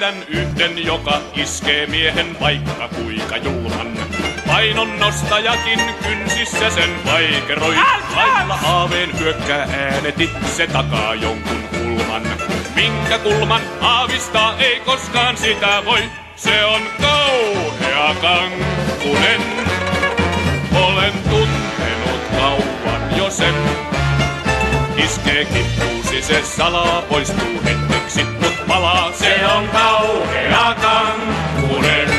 tiedän yhden, joka iskee miehen vaikka kuinka julman. Painon nostajakin kynsissä sen vaikeroi. Lailla haaveen hyökkää äänet itse takaa jonkun kulman. Minkä kulman aavistaa ei koskaan sitä voi. Se on kauhea kankkunen. Olen tuntenut kauan jo sen. Iskee kippuusi, se salaa, poistuu hetkeksi, mut palaa. Se on kauhea kankkunen.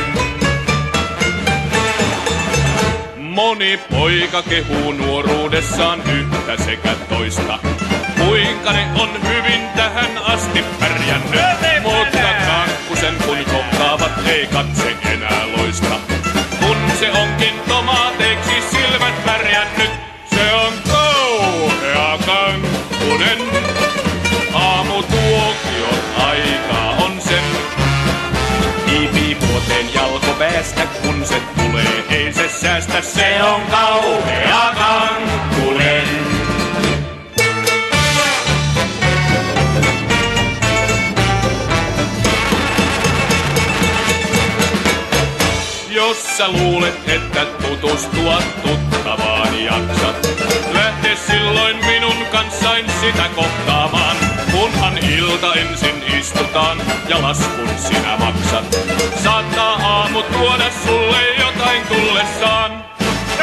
Moni poika kehuu nuoruudessaan yhtä sekä toista. Kuinka ne on hyvin tähän asti pärjännyt. Mutta kankkusen kun kohtaavat ei katse enää loista. Kun se onkin tomaateiksi silmät värjännyt. Se on kauhea kankkunen. Aamutuokion aikaa on sen. Hiipii vuoteen jalkopäästä kun se tulee. Ei se säästä, se on kauhea kankkunen. Jos sä luulet, että tutustua tuttavaan jaksat, lähde silloin minun kanssain sitä kohtaamaan. Kunhan ilta ensin istutaan ja laskun sinä maksat. Saattaa aamu tuoda sulle jotain tullessaan.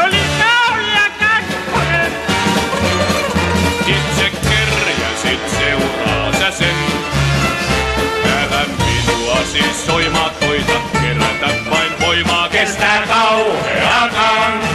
Oli kauhea kankkunen. Itse kerjäsit, seuraa sä sen. Älä minua siis soimaa koita, kerätä vain voimaa. Kestää kauhea kankkunen.